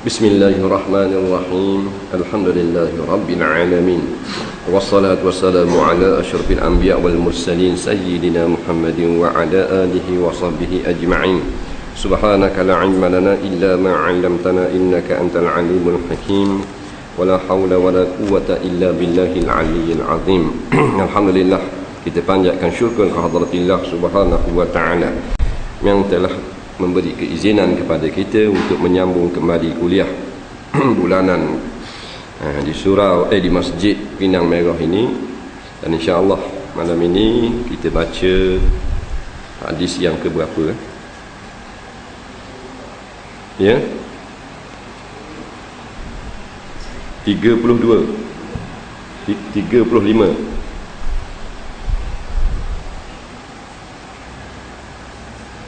Bismillahirrahmanirrahim. Alhamdulillahirabbil alamin. Wassalatu wassalamu ala asyrafil anbiya wal mursalin sayyidina Muhammadin wa ala alihi wa sahbihi ajma'in. Subhanaka la ilma lana illa ma 'allamtana innaka antal alimul hakim. Wala haula wala quwwata illa billahil aliyyil azim. Alhamdulillah, kita panjatkan syukur kehadaratillah subhanahu wa ta'ala yang telah memberi keizinan kepada kita untuk menyambung kembali kuliah bulanan di surau di Masjid Pinang Merah ini. Dan insya-Allah malam ini kita baca hadis yang ke berapa? Ya. 35.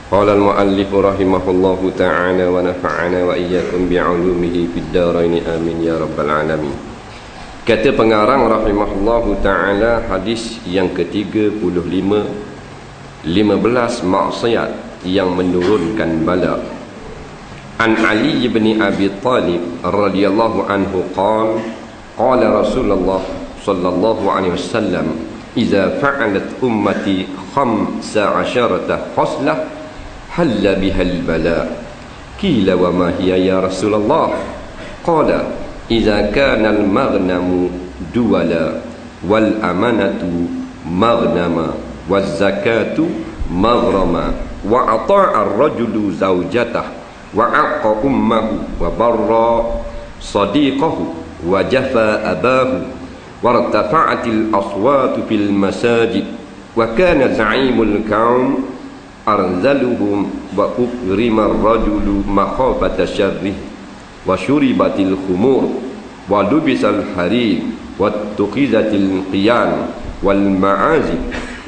Qala al-muallif rahimahullahu ta'ala wa nafa'ana wa iyyakum bi'ulumihi fid dharain amin ya rabbal alamin. Kata pengarang rahimahullahu ta'ala, hadis yang ke-35, 15 maksiat yang menurunkan bala. An Ali bin Abi Talib radhiyallahu anhu qala Rasulullah sallallahu alaihi wasallam, "Idza fa'alat ummati 15 khoslah halla bihal bala." Qila wa ma hiya ya Rasulullah? Qala idza kana al maghnamu duwala wal amanatu maghnama waz zakatu maghrama wa ata'a ar-rajulu zawjatah wa aqqa ummahu wa barra sadiqahu wa jafa abahu wa irtafa'atil aswatu fil masajid wa kana za'imul qaum arzaluhum wa ukrima ar-rajulu makhafata syarrih wa syuribatil khumur wa lubisal harir wa tuqizatil qiyan wal ma'azib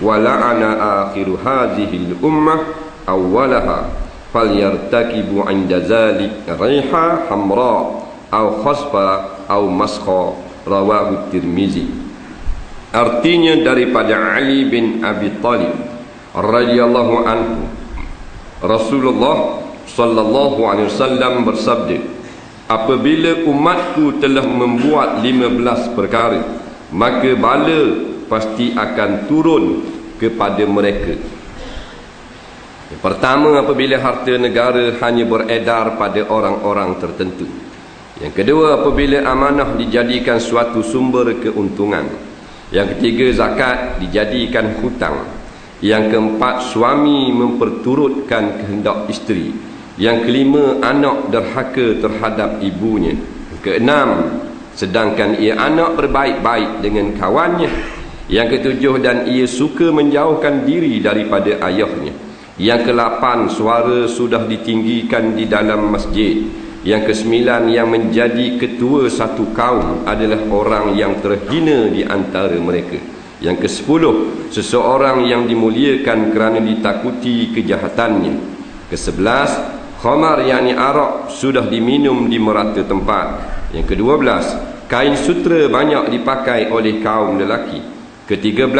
wa la'ana akhiru hadhihi al-ummah awwalaha falyartakibu 'inda zalik riha hamra aw khasfa aw maskha, rawahu Tirmizi. Artinya daripada Ali bin Abi Talib radhiyallahu anhu, Rasulullah sallallahu alaihi wasallam bersabda, apabila umatku telah membuat 15 perkara, maka bala pasti akan turun kepada mereka. Yang pertama, apabila harta negara hanya beredar pada orang-orang tertentu. Yang kedua, apabila amanah dijadikan suatu sumber keuntungan. Yang ketiga, zakat dijadikan hutang. Yang keempat, suami memperturutkan kehendak isteri. Yang kelima, anak derhaka terhadap ibunya. Yang keenam, sedangkan ia anak berbaik-baik dengan kawannya. Yang ketujuh, dan ia suka menjauhkan diri daripada ayahnya. Yang ke-8, suara sudah ditinggikan di dalam masjid. Yang ke-9, yang menjadi ketua satu kaum adalah orang yang terhina di antara mereka. Yang ke-10, seseorang yang dimuliakan kerana ditakuti kejahatannya. Ke-11, khamar yakni arak sudah diminum di merata tempat. Yang ke-12, kain sutra banyak dipakai oleh kaum lelaki. Ke-13,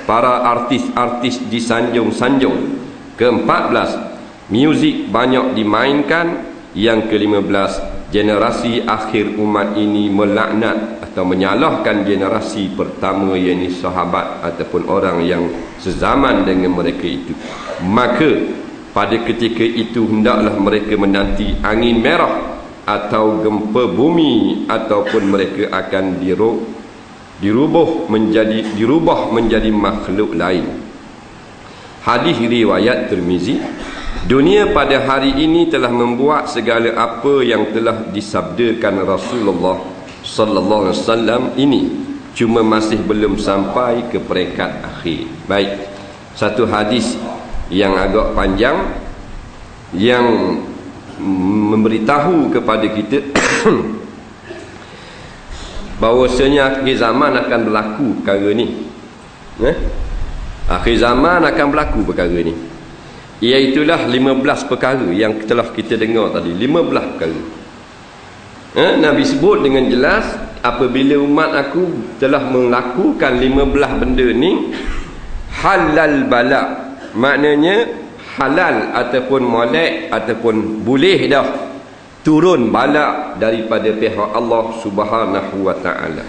para artis-artis disanjung-sanjung. Ke-14, muzik banyak dimainkan. Yang ke-15, generasi akhir umat ini melaknat atau menyalahkan generasi pertama, yakni sahabat ataupun orang yang sezaman dengan mereka itu. Maka pada ketika itu hendaklah mereka menanti angin merah atau gempa bumi, ataupun mereka akan dirubah menjadi makhluk lain. Hadis riwayat Tirmizi. Dunia pada hari ini telah membuat segala apa yang telah disabdakan Rasulullah sallallahu alaihi wasallam ini, cuma masih belum sampai ke peringkat akhir. Baik, satu hadis yang agak panjang yang memberitahu kepada kita bahawasanya akhir zaman akan berlaku perkara ni. Akhir zaman akan berlaku perkara ni, iaitulah 15 perkara yang telah kita dengar tadi. 15 perkara Nabi sebut dengan jelas, apabila umat aku telah melakukan 15 benda ni, halal bala, maknanya halal ataupun molek ataupun boleh dah turun bala daripada pihak Allah Subhanahu wa ta'ala.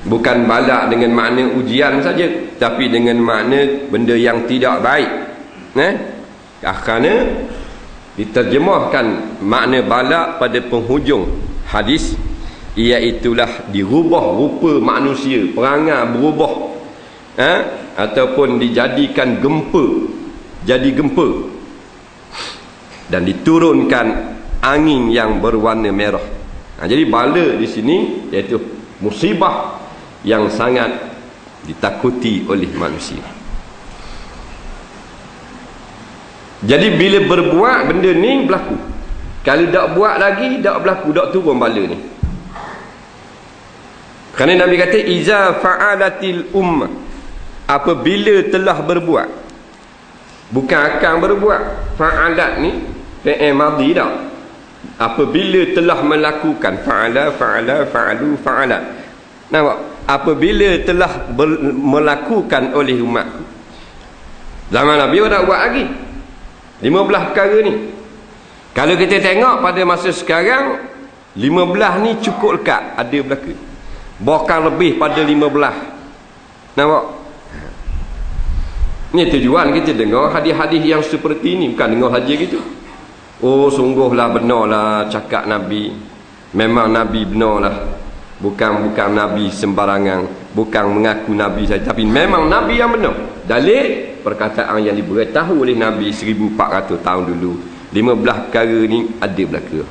Bukan bala dengan makna ujian saja, tapi dengan makna benda yang tidak baik. Kerana diterjemahkan makna bala pada penghujung hadis, iaitulah dirubah rupa manusia, perangai berubah, ataupun dijadikan gempa, jadi gempa, dan diturunkan angin yang berwarna merah. Jadi bala di sini iaitu musibah yang sangat ditakuti oleh manusia. Jadi bila berbuat benda ni berlaku. Kalau tak buat lagi, tak berlaku, tak turun bala ni. Kerana Nabi kata iza fa'alatil ummah, apabila telah berbuat, bukan akan berbuat. Fa'alat ni fi'il madhi dah. Apabila telah melakukan, fa'alu, fa'alat. Nampak? Apabila telah melakukan oleh umatku. Zaman Nabi orang tak buat lagi 15 perkara ni. Kalau kita tengok pada masa sekarang, 15 ni cukup lekat ada berlaku. Bahkan lebih pada 15. Nampak? Ni tujuan kita dengar hadis-hadis yang seperti ni, bukan dengar saja gitu. Oh, sungguhlah benarlah cakap Nabi. Memang Nabi benarlah. Bukan Nabi sembarangan, bukan mengaku Nabi saja, tapi memang Nabi yang benar. Dalil perkataan yang diberitahu oleh Nabi 1400 tahun dulu. 15 perkara ni ada berlaku.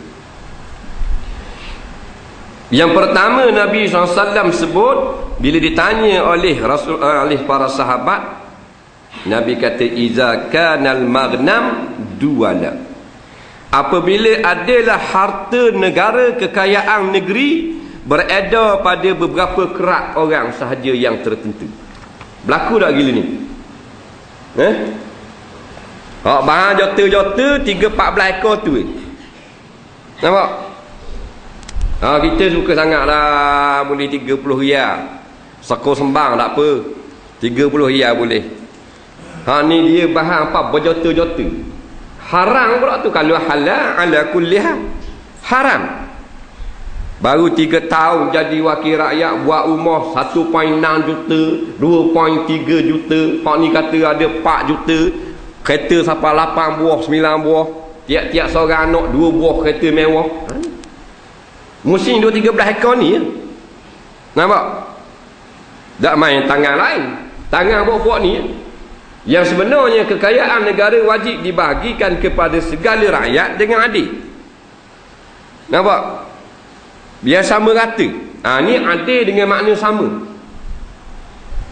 Yang pertama Nabi SAW sebut bila ditanya oleh oleh para sahabat, Nabi kata iza kanal maghnam duala, apabila adalah harta negara, kekayaan negeri beredar pada beberapa kerak orang sahaja yang tertentu. Berlaku tak gila ni? Barang jota-jota 3-14 ekor tu. Nampak? Kita suka sangat lah, boleh 30 riyal. Sekor sembang tak apa, 30 riyal boleh. Ni dia bahan apa? Berjota-jota. Haram pula tu. Kalau halal ala kulli hal haram. Baru 3 tahun jadi wakil rakyat, buat rumah 1.6 juta, 2.3 juta. Pak ni kata ada 4 juta. Kereta sampai 8 buah, 9 buah. Tiap-tiap seorang anak 2 buah kereta mewah. Musim 2-13 ekor ni ya. Nampak? Tak main tangan lain. Tangan buat-buat ni ya. Yang sebenarnya kekayaan negara wajib dibahagikan kepada segala rakyat dengan adil. Nampak? Biar sama rata. Ni adil dengan makna sama.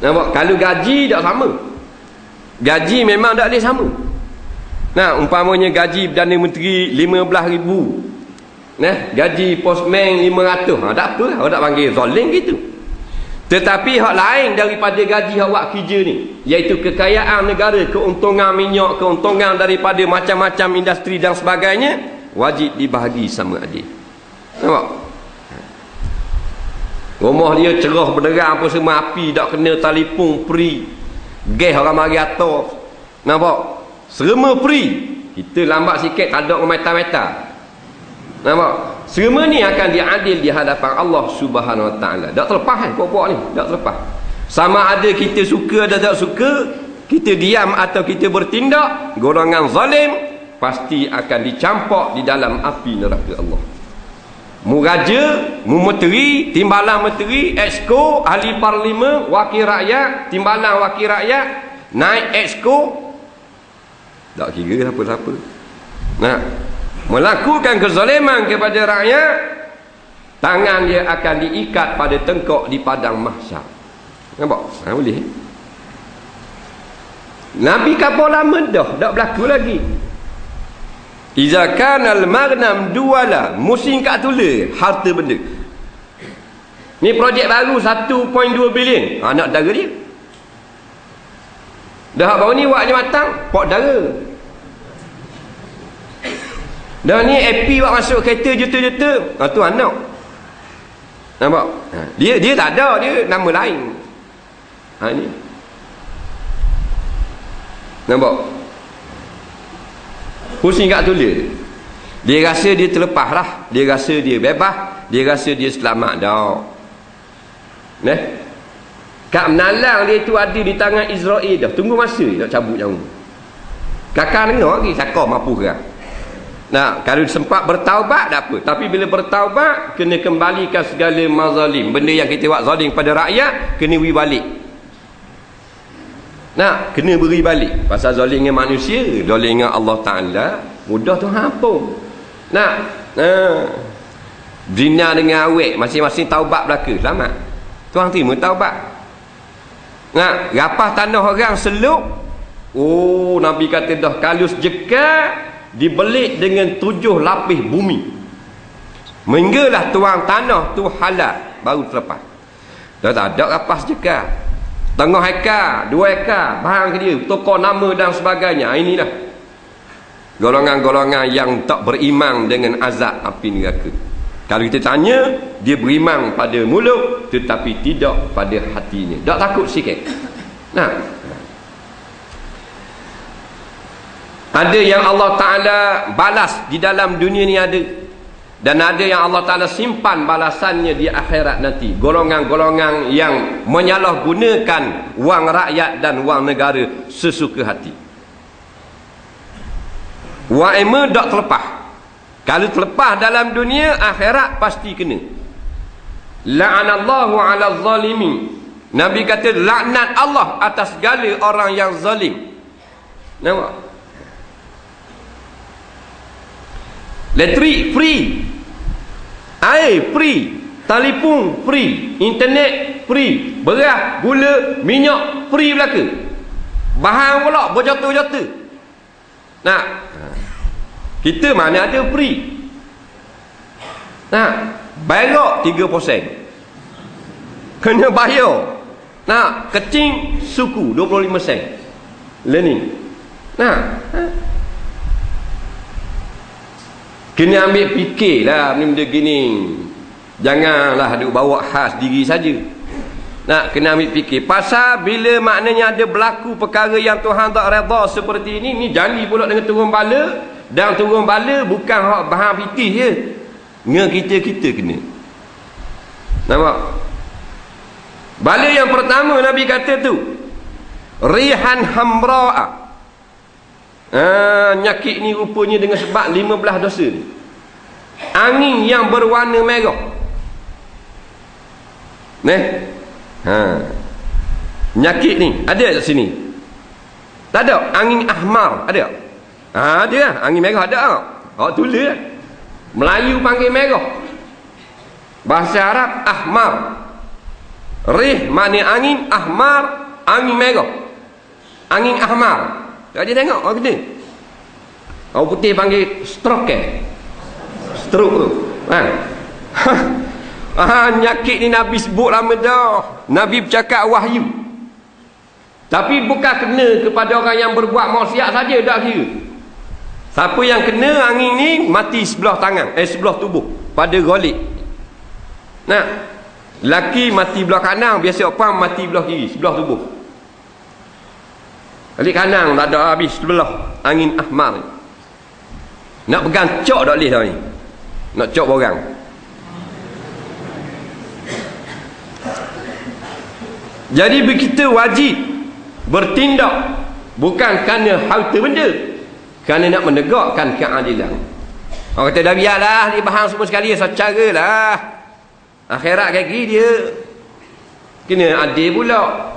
Nampak? Kalau gaji tak sama. Gaji memang tak boleh sama. Umpamanya gaji Perdana Menteri 15,000. Gaji postman 500. Tak apa, orang tak panggil zalim gitu. Tetapi hak lain daripada gaji hak buat kerja ni, iaitu kekayaan negara, keuntungan minyak, keuntungan daripada macam-macam industri dan sebagainya, wajib dibahagi sama adil. Nampak? Rumah dia cerah berderang apa semua, api tak kena, telefon free, gas orang mari atas. Nampak? Serema free. Kita lambat sikit tak ada meta-meta. Nampak? Semua ni akan diadil di hadapan Allah Subhanahu Wa Taala. Tak terlepas pokok ni, tak terlepas. Sama ada kita suka atau tak suka, kita diam atau kita bertindak, golongan zalim pasti akan dicampak di dalam api neraka Allah. Mu raja, mu menteri, timbalan menteri, exco, ahli parlimen, wakil rakyat, timbalan wakil rakyat, naik exco, tak kira apa-apa. Melakukan kezaliman kepada rakyat, tangan dia akan diikat pada tengkok di padang mahsyar. Nampak? Boleh. Nabi kapal lama dah, tak berlaku lagi. Iza kanal maghnam duala, musim kat tula harta benda. Ni projek baru 1.2 bilion. Anak dara dia. Dah baru ni buat matang, pok dara. Dan ni AP buat masuk kereta juta-juta. Tu anak. Nampak? Dia tak ada, dia nama lain. Ni. Nampak? Pusing kat tulis. Dia rasa dia terlepas lah. Dia rasa dia bebas. Dia rasa dia selamat dah. Kad menalang dia tu ada di tangan Israel dah. Tunggu masa nak cabut nyawa. Kakak dengar lagi. Sakar mampu ke? Nah, kalau sempat bertaubat tak apa. Tapi bila bertaubat, kena kembalikan segala mazalim. Benda yang kita buat zalim pada rakyat, kena beri balik. Nah, kena beri balik. Pasal zalim dengan manusia, zalim dengan Allah Ta'ala, mudah tu hampun. Nah, zina dengan awet, masing-masing taubat belaka, selamat. Tuan terima taubat. Nah, rapah tanah orang seluk. Oh, Nabi kata dah kalau sejekat dibelik dengan 7 lapis bumi. Menggalah tuang tanah tu halal, baru terlepas. Dah tak ada rapah sejekat. Tengah ekar, 2 ekar, bahang ke dia, tokok nama dan sebagainya. Inilah golongan-golongan yang tak beriman dengan azab api neraka. Kalau kita tanya, dia beriman pada mulut tetapi tidak pada hatinya. Tak takut sikit. Nah, ada yang Allah Ta'ala balas di dalam dunia ni ada. Dan ada yang Allah Ta'ala simpan balasannya di akhirat nanti. Golongan-golongan yang menyalahgunakan wang rakyat dan wang negara sesuka hati. Wa'ima tak terlepas. Kalau terlepas dalam dunia, akhirat pasti kena. La'anallahu ala zalimin. Nabi kata laknat Allah atas segala orang yang zalim. Nampak? Elektrik free, air free, telefon free, internet free, beras, gula, minyak free belaka. Bahan pula berjuta-juta. Nah, kita mana ada free. Nah, berak 3%. Kena bayar. Nah, kecing suku 25 sen. Learning. Nah, kena ambil fikirlah benda gini. Janganlah duk bawa khas diri saja. Nak kena ambil fikir. Pasal bila maknanya ada berlaku perkara yang Tuhan tak redha seperti ini, ni janji pula dengan turun bala. Dan turun bala bukan hak bahan fikir je. Dengan kita kena. Nampak? Bala yang pertama Nabi kata tu, rihan hamra'a. Nyakit ni rupanya dengan sebab 15 dosa ni. Angin yang berwarna merah. Nyakit ni ada kat sini. Tak ada. Angin ahmar ada. Ada lah. Angin merah ada. Awak tulis lah. Melayu panggil merah, bahasa Arab ahmar. Rih makna angin, ahmar angin merah. Angin ahmar. Tak dia tengok orang kena. Orang putih panggil stroke. Stroke tu. Nyakit ni Nabi sebut lama dah. Nabi bercakap wahyu. Tapi bukan kena kepada orang yang berbuat maksiat saja, tak kira. Siapa yang kena angin ni mati sebelah tangan, sebelah tubuh pada ghalib. Nah, laki mati belah kanan, biasa apa mati belah kiri, sebelah tubuh. Kali kanan tak ada habis sebelah angin ahmar. Nak pegang cok tak boleh dah ni. Nak cok orang. Jadi kita wajib bertindak bukan kerana harta benda, kerana nak menegakkan keadilan. Orang kata dah biarlah dia bahang semua sekali, secara lah. Akhirat kaki dia kena adil pula.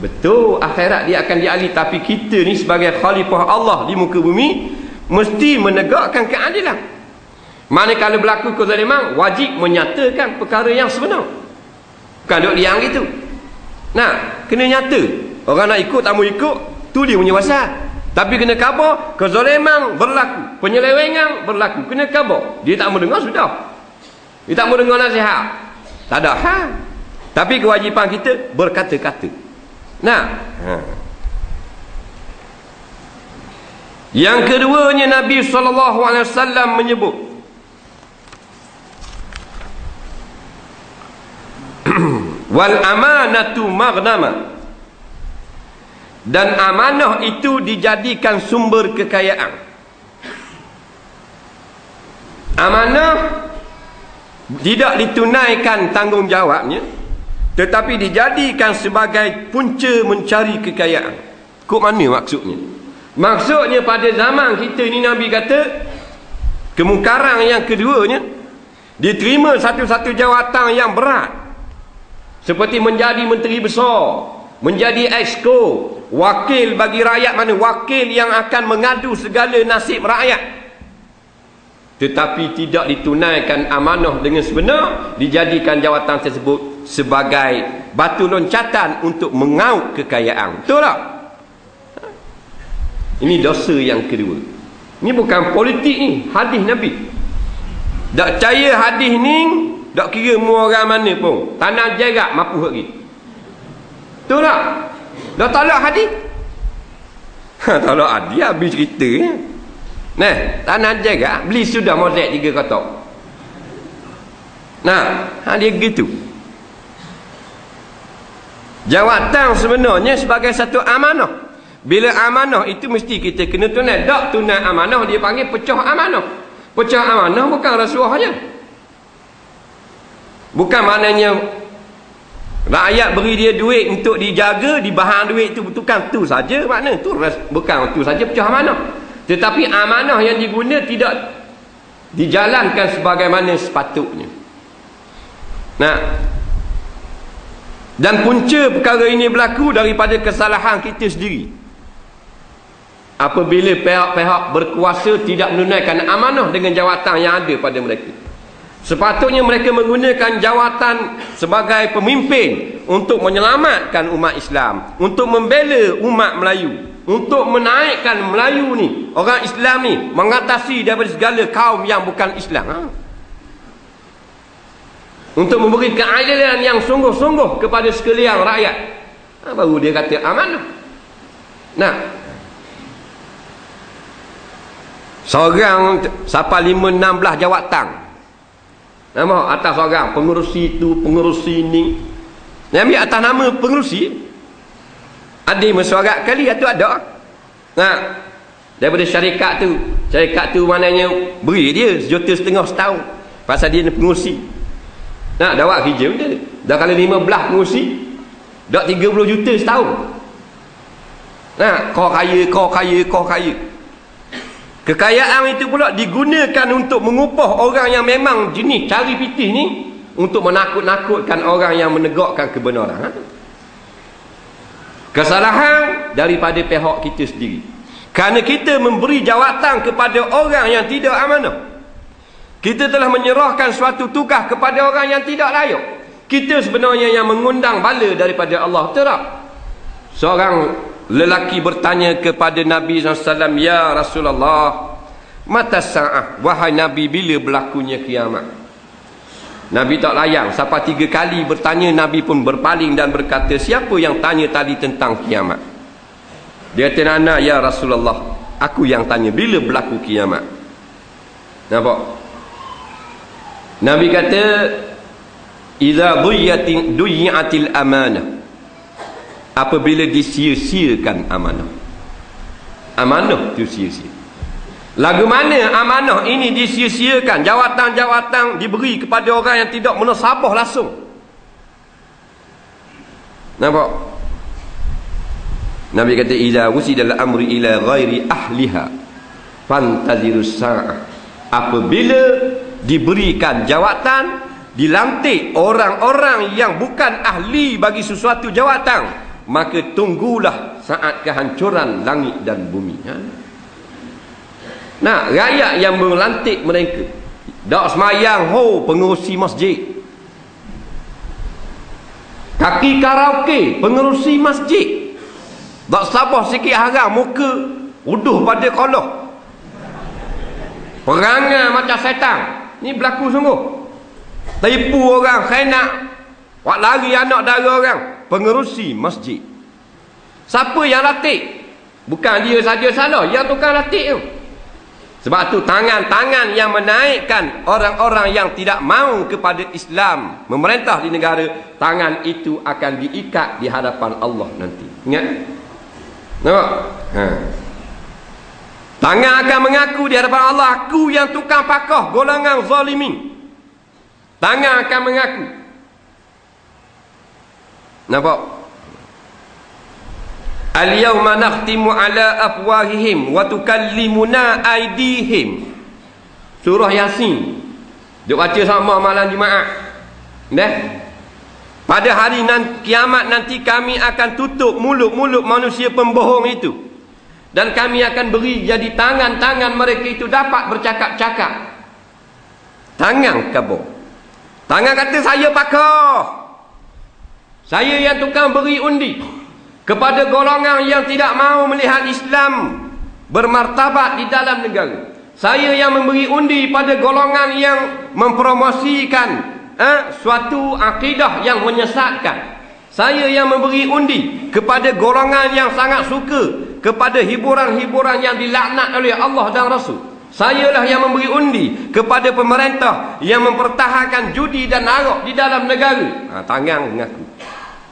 Betul, akhirat dia akan diadili, tapi kita ni sebagai khalifah Allah di muka bumi mesti menegakkan keadilan. Mana kalau berlaku kezaliman, wajib menyatakan perkara yang sebenar. Bukan duk diam gitu. Nah, kena nyata. Orang nak ikut tak mau ikut, tu dia punya pasal. Tapi kena khabar kezaliman berlaku, penyelewengan berlaku, kena khabar. Dia tak mau dengar sudah. Dia tak mau dengar nasihat. Tak ada hal. Tapi kewajipan kita berkata-kata. Nah, yang keduanya Nabi SAW menyebut wal amanatu maghnama, dan amanah itu dijadikan sumber kekayaan. Amanah tidak ditunaikan tanggungjawabnya, tetapi dijadikan sebagai punca mencari kekayaan. Kok mana maksudnya? Maksudnya pada zaman kita ni, Nabi kata kemungkaran yang keduanya, diterima satu-satu jawatan yang berat, seperti menjadi menteri besar, menjadi exco, wakil bagi rakyat, mana wakil yang akan mengadu segala nasib rakyat, tetapi tidak ditunaikan amanah dengan sebenar, dijadikan jawatan tersebut sebagai batu loncatan untuk mengauk kekayaan. Betul tak? Ini dosa yang kedua. Ini bukan politik ni, hadis Nabi. Tak percaya hadis ni, tak kira mu orang mana pun, tanah jarak mampu lagi. Betul tak? Dah tolak hadis? Tolak hadis habis cerita. Nah, tanah jarak beli sudah mozaik 3 kotak. Nah, dia gitu. Jawatan sebenarnya sebagai satu amanah. Bila amanah itu mesti kita kena tunai. Tak tunai amanah, dia panggil pecah amanah. Pecah amanah bukan rasuah saja. Bukan maknanya rakyat beri dia duit untuk dijaga, dibahan duit itu bukan tu saja makna. Tu bukan tu saja pecah amanah. Tetapi amanah yang diguna tidak dijalankan sebagaimana sepatutnya. Nah, dan punca perkara ini berlaku daripada kesalahan kita sendiri. Apabila pihak-pihak berkuasa tidak menunaikan amanah dengan jawatan yang ada pada mereka. Sepatutnya mereka menggunakan jawatan sebagai pemimpin untuk menyelamatkan umat Islam, untuk membela umat Melayu, untuk menaikkan Melayu ni, orang Islam ni, mengatasi daripada segala kaum yang bukan Islam. Untuk memberi keadilan yang sungguh-sungguh kepada sekalian rakyat. Baru dia kata amanah. Nah, seorang sampai 5-16 jawatan. Nama atas orang pengurusi itu, pengurusi ini. Dia ambil atas nama pengurusi. Ada mesyuarat kali atau ada. Nah, daripada syarikat tu maknanya beri dia 1.5 juta setahun. Pasal dia pengurusi. Nah, dah buat kerja dia. Dah kalau 15 pengurusi, dah 30 juta setahun. Nah, kau kaya. Kekayaan itu pula digunakan untuk mengupah orang yang memang jenis cari pitih ni, untuk menakut-nakutkan orang yang menegakkan kebenaran. Kesalahan daripada pihak kita sendiri, kerana kita memberi jawatan kepada orang yang tidak amanah. Kita telah menyerahkan suatu tugas kepada orang yang tidak layak. Kita sebenarnya yang mengundang bala daripada Allah. Betul tak? Seorang lelaki bertanya kepada Nabi SAW, "Ya Rasulullah, mata sa'ah, wahai Nabi, bila berlakunya kiamat?" Nabi tak layang. Sampai 3 kali bertanya, Nabi pun berpaling dan berkata, "Siapa yang tanya tadi tentang kiamat?" Dia kata, "Nana, ya Rasulullah, aku yang tanya, bila berlaku kiamat?" Nampak? Nabi kata, "Idza duyi'atil amanah." Apabila disia-siakan amanah. Amanah tu sia-sia. Lagu mana amanah ini disia-siakan? Jawatan-jawatan diberi kepada orang yang tidak menasabah langsung. Nampak? Nabi kata, "Idza wusidal amri ila ghairi ahliha fantazirus sa'ah." Apabila diberikan jawatan, dilantik orang-orang yang bukan ahli bagi sesuatu jawatan, maka tunggulah saat kehancuran langit dan bumi. Nah, rakyat yang melantik mereka, dak semayang pengurusi masjid, kaki karaoke pengurusi masjid, dak sabar sikit haram muka uduh pada kolah, perangai macam setan. Ni berlaku sungguh. Tipu orang, khianat, buat lari anak dara orang, pengerusi masjid. Siapa yang latih? Bukan dia saja salah, yang tukang latih tu. Sebab tu tangan-tangan yang menaikkan orang-orang yang tidak mahu kepada Islam memerintah di negara, tangan itu akan diikat di hadapan Allah nanti. Ingat? Nampak? Tangan akan mengaku di hadapan Allah, aku yang tukang pakoh golongan zalimin. Tangan akan mengaku. Nampak? Al-yawma nakhtimu ala afwahihim wa tukallimuna aydihim. Surah Yasin. Duk baca sama malam Jumaat. Dah. Pada hari kiamat nanti kami akan tutup mulut-mulut manusia pembohong itu. Dan kami akan beri jadi tangan-tangan mereka itu dapat bercakap-cakap. Tangan kabur. Tangan kata saya pakar. Saya yang tukang beri undi kepada golongan yang tidak mahu melihat Islam bermartabat di dalam negara. Saya yang memberi undi pada golongan yang mempromosikan suatu akidah yang menyesatkan. Saya yang memberi undi kepada golongan yang sangat suka kepada hiburan-hiburan yang dilaknat oleh Allah dan Rasul. Sayalah yang memberi undi kepada pemerintah yang mempertahankan judi dan arak di dalam negara. Tangan mengaku.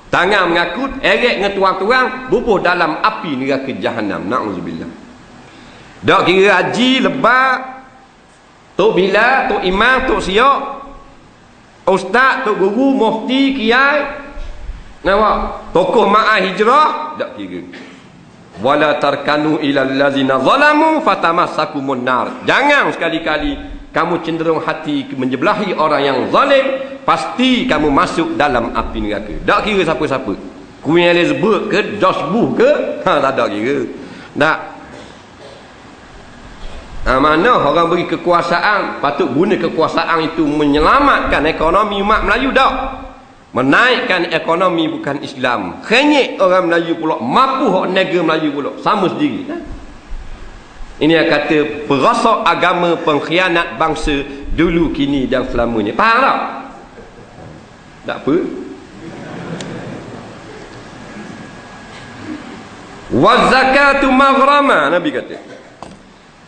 Tangan mengaku, erek dengan tuang-tuang, bubuh dalam api neraka Jahannam. Na'udzubillah. Tak kira haji, lebat, Tok Bilal, Tok Imam, Tok Siok, Ustaz, Tok Guru, Mufti, Kiai, nampak? Tokoh ma'ah hijrah, tak kira. Wala tarkanu ilal lazina zalamu fatamassakumun nar. Jangan sekali-kali kamu cenderung hati menjebelahi orang yang zalim, pasti kamu masuk dalam api neraka. Tak kira siapa-siapa. Queen Elizabeth ke, George Bush ke, tak ada kira. Tak. Mana orang beri kekuasaan, patut guna kekuasaan itu menyelamatkan ekonomi umat Melayu, tak? Menaikkan ekonomi bukan Islam. Khenyek orang Melayu pula, mapuh negara Melayu pula, sama sendiri. Ini yang kata perosok agama, pengkhianat bangsa dulu, kini dan selamanya. Faham tak? Tak apa. Wa zakatu maghrama, Nabi kata.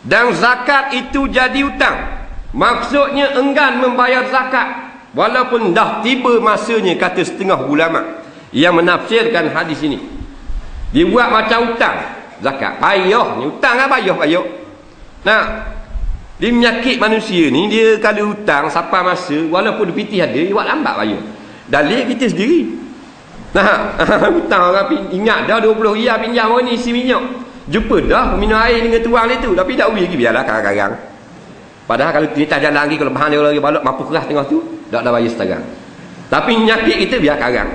Dan zakat itu jadi hutang. Maksudnya enggan membayar zakat walaupun dah tiba masanya, kata setengah ulama yang menafsirkan hadis ini. Dibuat macam hutang zakat. Payah ni hutang kan, payah. Nah, dia menyakit manusia ni. Dia kalau hutang sampai masa, walaupun pitih ada, dia buat lambat bayar. Dalil kita sendiri. Nah, hutang orang ingat dah 20 riyal pinjam orang ni isi minyak. Jumpa dah minum air dengan tuang itu, tapi tak uji lagi, biarlah karang-karang. Padahal kalau kita jalan lagi, kalau bahan dia lagi balok mampu keras tengah tu, tak ada bayar sekarang. Tapi nyakit kita biar karang.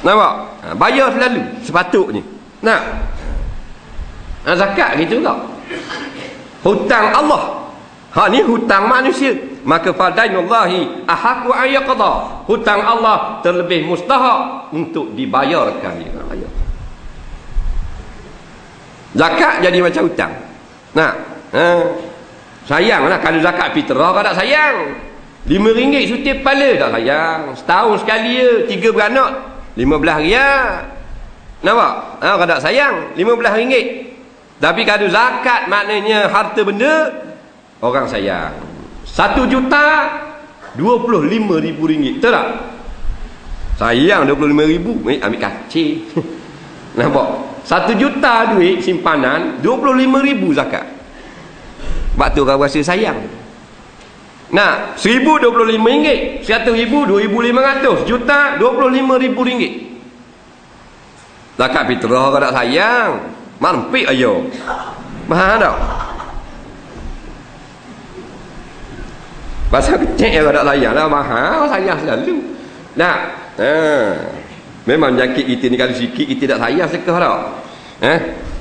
Nampak? Bayar selalu sepatutnya. Nah, zakat gitu tak? Hutang Allah. Ni hutang manusia. Maka fadainullahi ahaqu ayyaqadha. Hutang Allah terlebih mustahak untuk dibayarkan. Zakat jadi macam hutang. Nah, sayanglah kalau zakat fitrah kau tak sayang. RM5 sutir kepala tak sayang. Setahun sekali ya, 3 beranak 15 riyal. Nampak? Kau tak sayang RM15. Tapi kalau zakat maknanya harta benda, orang sayang. 1 juta RM25,000. Betul tak? Sayang RM25,000. Ambil kacir. Nampak? 1 juta duit simpanan, RM25,000 zakat. Sebab tu orang rasa sayang. Nah, RM1,000 RM25, RM100,000 RM2,500, juta RM25,000. Zakat fitrah kau tak sayang, mampik ayo. Mahal tak? Pasal kecil kau tak sayang lah, mahal sayang selalu. Nah, memang penyakit kita ni, kalau sikit kita tak sayang sekah tak?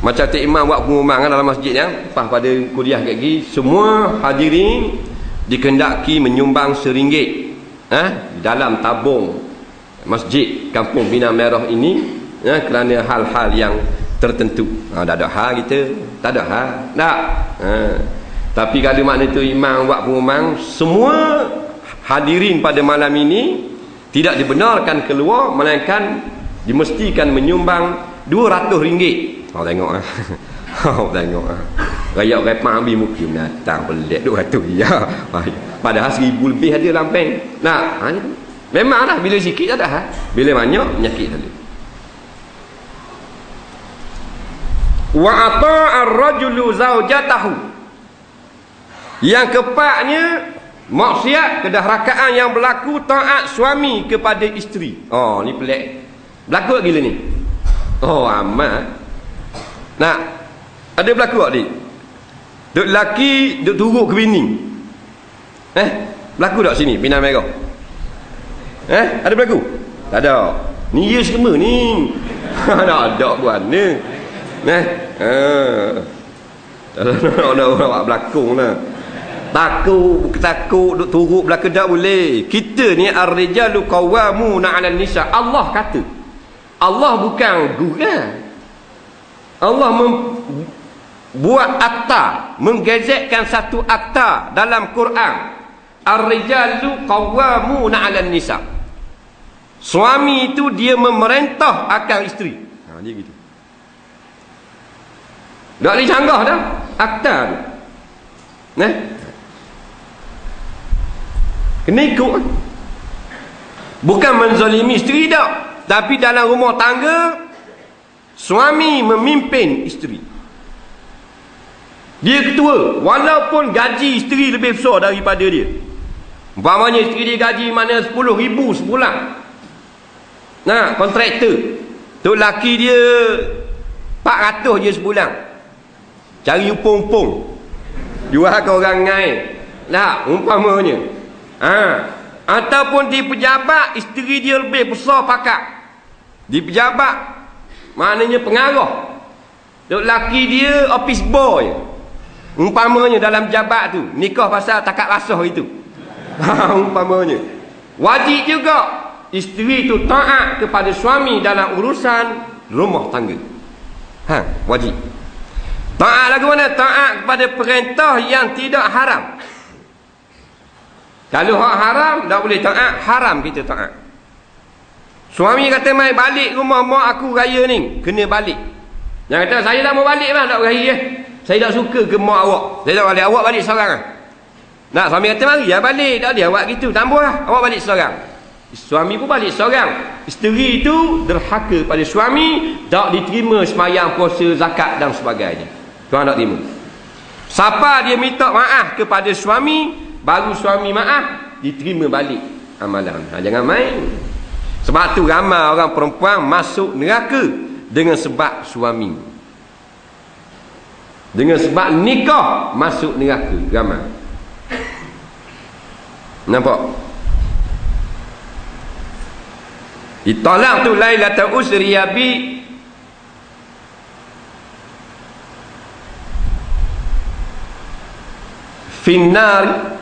Macam Tok Imam buat pengumuman dalam masjid ya, lepas pada kuliah kat lagi, semua hadirin dikendaki menyumbang RM1 dalam tabung masjid Kampung Bina Merah ini, kerana hal-hal yang tertentu. Tak ada hal kita, tak ada hal. Tak. Tapi kalau makna tu imam buat pengumuman, semua hadirin pada malam ini tidak dibenarkan keluar, melainkan dimestikan menyumbang RM200. Tengok tengok rakyat repang ambil muka menatang pelik RM200 ya. Padahal RM1,000 lebih ada lampeng. Nah, memanglah bila sikit tak ada hal, bila banyak penyakit tadi. wa ata'a ar-rajulu zaujatahu. Yang keempatnya, maksiat kedarhakaan yang berlaku taat suami kepada isteri. Oh, ni pelik. Berlaku gila ni. Oh, amat. Nak ada berlaku tak ni? Duk lelaki duk turut ke bini. Berlaku tak sini Pinang Merah? Ada berlaku? Tak ada. Ni ya semua ni. Tak ada buana. Tak ada orang berlakon lah. Takut duk turut belaka tak boleh. Kita ni ar-rijalu qawwamuna 'alan nisa. Allah kata. Allah bukan gurau. Allah buat akta, menggazetkan satu akta dalam Quran. Ar-rijalu qawwamuna 'alan nisa. Suami itu dia memerintah akan isteri. Dia gitu. Tak boleh canggah dah akta tu. Kena ikut. Bukan menzalimi isteri tak, tapi dalam rumah tangga suami memimpin isteri. Dia ketua, walaupun gaji isteri lebih besar daripada dia. Umpamanya isteri dia gaji mana 10,000 sebulan. Kontraktor. Tu laki dia 400 je sebulan. Cari upung-upung. Jual ke orang lain. Umpamanya. Ataupun di pejabat, isteri dia lebih besar pakat. Di pejabat, maknanya pengarah. Tu laki dia office boy. Umpamanya dalam pejabat tu, nikah pasal takat rasah itu. Umpamanya. Wajib juga isteri tu taat kepada suami dalam urusan rumah tangga. Wajib. Taat lagu mana? Taat kepada perintah yang tidak haram. Kalau hak haram, tak boleh taat. Haram kita taat. Suami kata, mai balik rumah mak aku raya ni. Kena balik. Yang kata, saya tak mau balik lah, tak raya. Saya tak suka ke mak awak. Saya tak balik. Awak balik seorang lah. Suami kata, mari ya balik. Tak boleh, awak gitu. Tambah lah. Awak balik seorang. Suami pun balik seorang. Isteri itu derhaka pada suami. Tak diterima sembahyang, puasa, zakat dan sebagainya. Tuan tak terima. Siapa dia minta maaf kepada suami, baru suami maaf, diterima balik amalan. Jangan main. Sebab tu ramai orang perempuan masuk neraka dengan sebab suami. Dengan sebab nikah masuk neraka. Ramai. Nampak? Ditolak tu Lailatul Usriya bi finnar.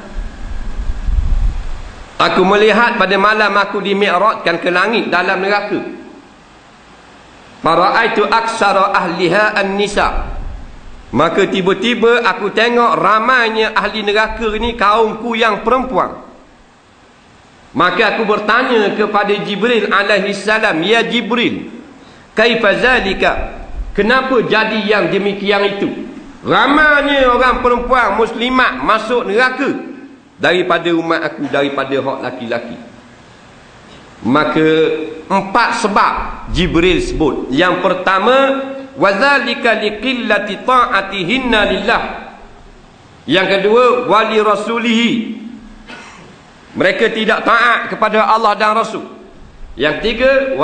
Aku melihat pada malam aku dimi'rajkan ke langit dalam neraka. Fara'aitu aksara ahliha an-nisa. Maka tiba-tiba aku tengok ramainya ahli neraka ni kaumku yang perempuan. Maka aku bertanya kepada Jibril alaihi salam, ya Jibril, kaifa zalika? Kenapa jadi yang demikian itu? Ramainya orang perempuan muslimat masuk neraka daripada umat aku, daripada hak laki-laki. Maka 4 sebab Jibril sebut. Yang pertama, wazalika liqillati ta'atihinna lillah. Yang kedua, wali rasulihi. Mereka tidak taat kepada Allah dan Rasul. Yang ketiga,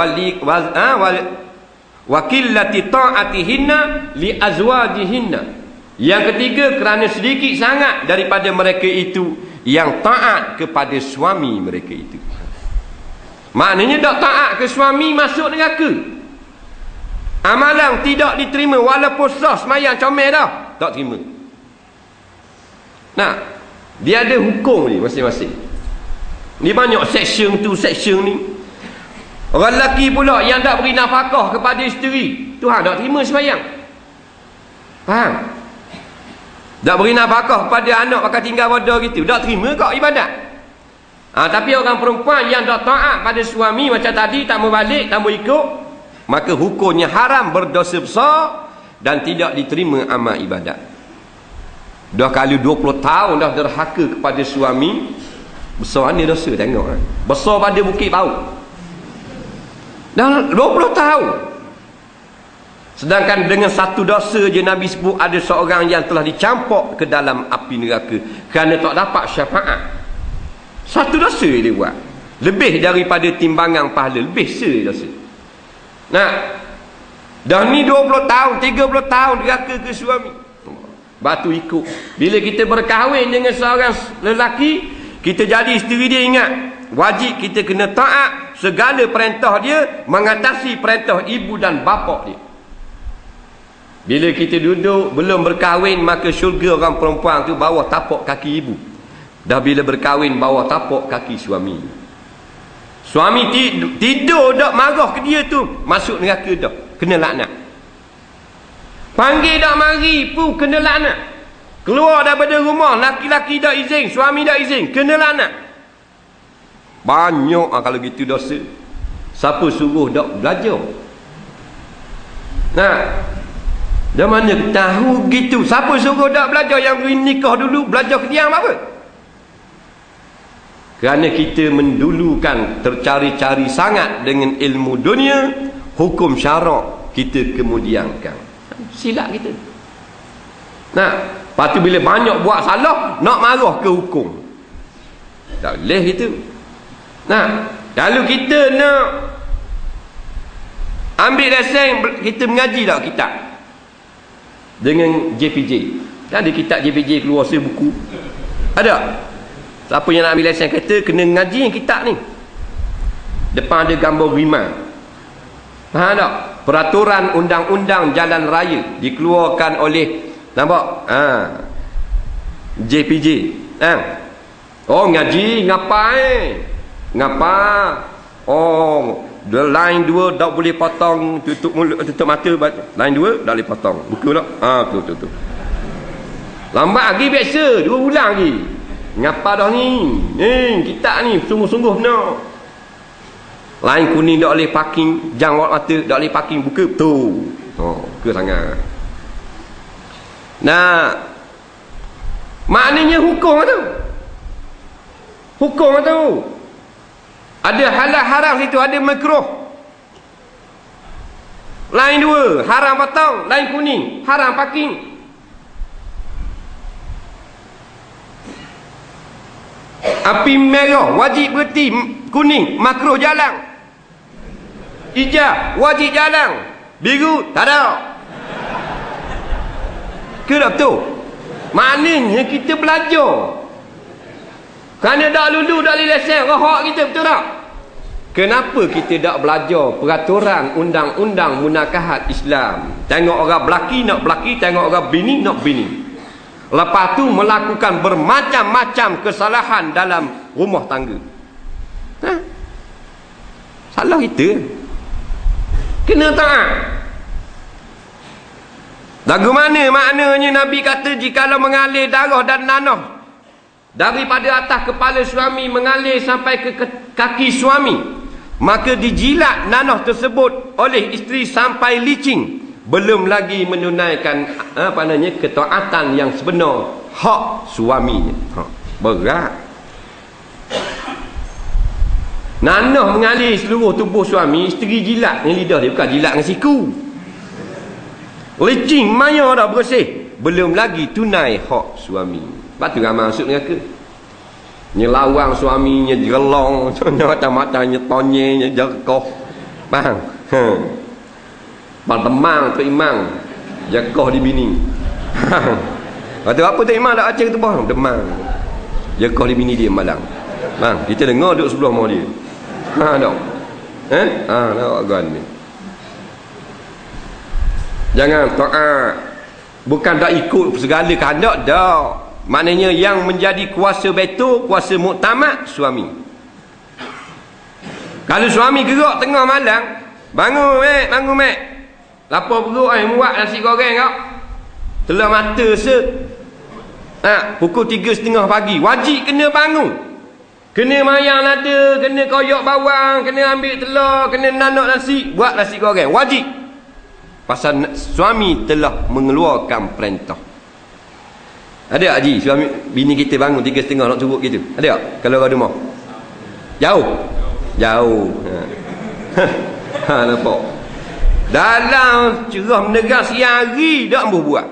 wakillati ta'atihinna li azwajihinna. Yang ketiga, kerana sedikit sangat daripada mereka itu yang taat kepada suami mereka itu. Maknanya tak taat ke suami masuk neraka. Amalan tidak diterima walaupun sah semayang comel dah, tak terima. Dia ada hukum ni masing-masing. Ni banyak section tu, section ni. Orang lelaki pula yang tak beri nafkah kepada isteri, Tuhan tak terima semayang. Faham? Tak beri nafkah kepada anak pakai tinggal pada gitu, tak terima kok ibadat. Tapi orang perempuan yang tak taat pada suami macam tadi, tak mau balik, tak mau ikut, maka hukumnya haram, berdosa besar dan tidak diterima amal ibadat. Dah kali 20 tahun dah derhaka kepada suami, besar ni dosa, tengok. Besar pada Bukit Bau. Dah 20 tahun. Sedangkan dengan satu dosa je Nabi sebut ada seorang yang telah dicampur ke dalam api neraka kerana tak dapat syafaat. Satu dosa dia buat. Lebih daripada timbangan pahala. Lebih dosa. Nah, dah ni 20 tahun, 30 tahun neraka ke suami. Batu ikut. Bila kita berkahwin dengan seorang lelaki, kita jadi isteri dia, ingat, wajib kita kena taat segala perintah dia, mengatasi perintah ibu dan bapa dia. Bila kita duduk belum berkahwin, maka syurga orang perempuan tu bawah tapak kaki ibu. Dah bila berkahwin, bawah tapak kaki suami. Suami tidur dak marah ke dia tu, masuk neraka dah, kena laknat. Panggil dak mari pun kena laknat. Keluar daripada rumah, laki-laki dak izin, suami dak izin, kena laknat. Banyak kalau gitu dosa. Siapa suruh dak belajar? Nah, dah mana tahu gitu. Siapa suruh dak belajar? Yang nikah dulu belajar diam apa? Kerana kita mendulukan tercari-cari sangat dengan ilmu dunia, hukum syarak kita kemudiankan. Silap kita. Nah, lepas tu bila banyak buat salah, nak marah ke hukum. Tak boleh gitu. Nah, kalau kita nak ambil lesen, kita mengaji tak kitab dengan JPJ. Ada kitab JPJ keluar buku. Ada. Siapa yang nak ambil lesen kata kena ngaji yang kitab ni. Depan ada gambar rimang. Faham tak? Peraturan undang-undang jalan raya dikeluarkan oleh, nampak? JPJ. Oh, ngaji ngapai? Ngapa? Oh, line 2 tak boleh potong, tutup mulut, tutup mata. Line 2 tak boleh potong. Buku tak? Betul. Lambat lagi biasa, 2 bulan lagi. Ngapa dah ni? Kitab ni sungguh-sungguh nak. Line kuning tak boleh parking, jang lawat mata tak boleh parking, buka betul. Buka sangat. Nah, maknanya hukum tu. Hukum tu. Ada halal haram situ, ada makruh. Line 2 haram potong, line kuning haram parking. Api merah wajib berhenti, kuning makruh jalan. Hijau wajib jalan, biru tak ada. Ke tak betul? Maknanya kita belajar. Kerana dak lulu dak boleh lesen rohak kita, betul tak? Kenapa kita tak belajar peraturan undang-undang munakahat Islam? Tengok orang belaki nak belaki, tengok orang bini nak bini. Lepas tu melakukan bermacam-macam kesalahan dalam rumah tangga. Salah kita. Kena taat. Lagu mana maknanya Nabi kata jikalau mengalir darah dan nanah daripada atas kepala suami mengalir sampai ke kaki suami, maka dijilat nanah tersebut oleh isteri sampai licin, belum lagi menunaikan ketaatan yang sebenar hak suaminya. Berat. Nanah mengalir seluruh tubuh suami, isteri jilat dengan lidah dia, bukan jilat dengan siku. Licin maya dah bersih, belum lagi tunai hak suami. Lepas tu ramai masuk neraka. Nyelawang suaminya, jelong, mata-matanya tonyenya, jerkoh. Faham? Temang tu imam, jerkoh di bini. Kata apa tu imam dah aceh tu bah? Demang. Jerkoh di bini dia malang. Bang, kita dengar duduk sebelah rumah dia. Tak? Nak gan ni. Jangan taat. Bukan tak ikut segala kehendak dah. Maknanya yang menjadi kuasa betul, kuasa muktamad suami. Kalau suami gerak tengah malam, bangun mek. Lapar perut muat nasi goreng kau. Telah mata pukul 3:30 pagi, wajib kena bangun. Kena mayang lada, kena koyak bawang, kena ambil telur, kena nanak nasi, buat nasi goreng, wajib. Pasal suami telah mengeluarkan perintah. Ada haji suami bini kita bangun 3:30 nak curut gitu? Ada tak? Kalau kau rumah jauh. Nampak? Dalam cerah menegang siang hari dak ambuh buat.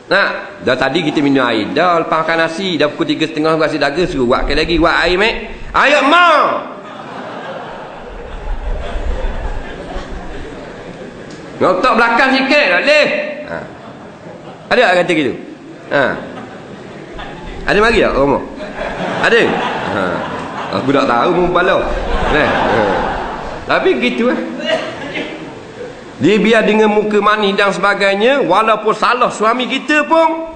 Nah, dah tadi kita minum air, dah lepas makan nasi, dah pukul 3.30 kasih daga suruh buatkan lagi, buat air mek. Ayo mau. Ngotok belakang sikit tak boleh. Ha. Ada tak kata gitu? Ha. Ada mari tak rumah? Ada? Ha. Aku tak tahu pun bala. Nah. Ha. Tapi gitu lah. Dia biar dengan muka manis dan sebagainya, walaupun salah suami kita pun,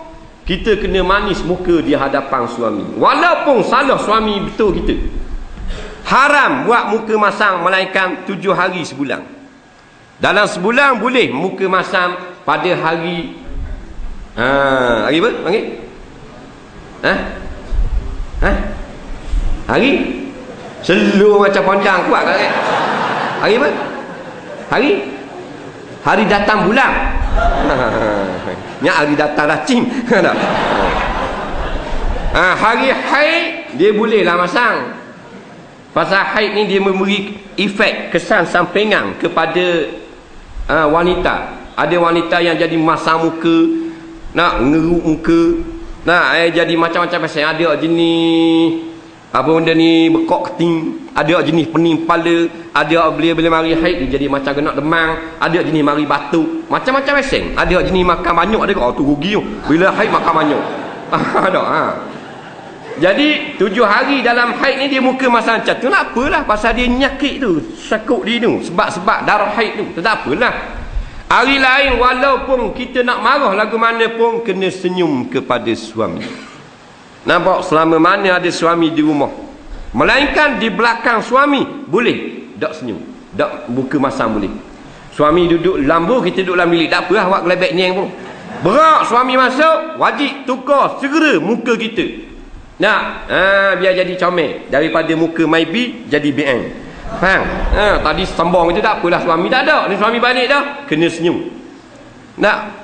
kita kena manis muka di hadapan suami. Walaupun salah suami betul kita. Haram buat muka masam melainkan 7 hari sebulan. Dalam sebulan boleh muka masam pada hari hari apa? Panggil? Hari? Seluruh macam panjang kuat kan? Hari apa? Hari datang bulan. Nya hari datang racing. Hari haid dia bolehlah masang. Pasal haid ni dia memberi efek kesan sampingan kepada wanita. Ada wanita yang jadi masam muka, nak ngeruk muka, nak jadi macam-macam pasal. Ada jenis apa benda ni, bekok keting, ada jenis pening kepala, ada bila mari haid dia jadi macam kena demam, ada jenis mari batuk, macam-macam pasal. Ada jenis makan banyak, ada tu rugi tu bila haid makan banyak. Ada Jadi 7 hari dalam haid ni dia muka masa macam tu. Tak apalah, pasal dia nyakit tu, sakut dia tu, sebab darah haid tu. Tak apalah. Hari lain walaupun kita nak marah lagu mana pun kena senyum kepada suami. Nampak, selama mana ada suami di rumah, melainkan di belakang suami boleh tak senyum, tak buka masam boleh. Suami duduk lambu, kita duduk dalam bilik, tak apalah awak gelebek nyeng pun. Berak suami masuk, wajib tukar segera muka kita. Nak biar jadi comel, daripada muka maybe jadi BN. Faham? Tadi sembang itu tak apalah, suami tak ada, ni suami balik dah, kena senyum. Nak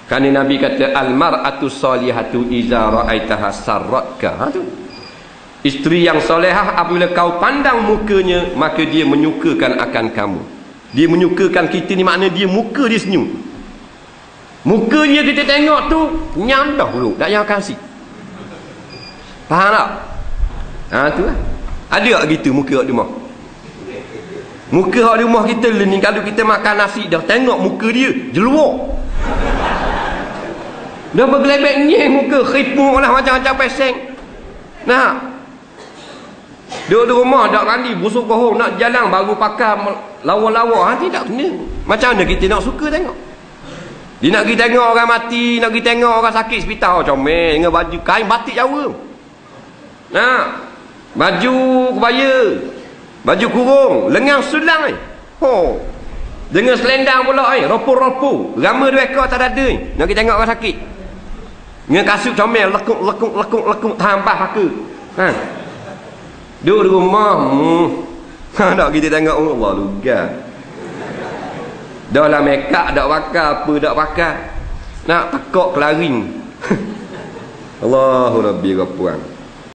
kerana Nabi kata al-mar'atu salihatu iza ra'aitaha sarratka. Tu. Isteri yang solehah apabila kau pandang mukanya, maka dia menyukakan akan kamu. Dia menyukakan kita ni, makna dia muka dia senyum. Muka dia kita tengok tu nyandah dulu, tak yang kasih. Faham tak? Tu lah. Ada tak gitu muka di rumah? Muka di rumah kita ni, kalau kita makan nasi dah tengok muka dia jeluak. Dah bergelebek nyeng muka, khipuk lah macam-macam peseng. Nah, duduk di rumah tak mandi, busuk kohong, nak jalan baru pakai lawa-lawa, tidak kena. Macam mana kita nak suka tengok? Dia nak pergi tengok orang mati, nak pergi tengok orang sakit hospital, comel dengan baju kain batik Jawa. Nah, baju kebaya, baju kurung, lengan sulang dengan selendang pula ropo-ropo, rama 2 ekor tak ada nak pergi tengok orang sakit. Dengan kasut comel, lekuk tambah haka. Duduk di rumah, nak kita tengok Allah luga. Dah lah make up dak pakai, apa dak pakai. Nak tekok kelaring. Allahu Rabbi Ghafur.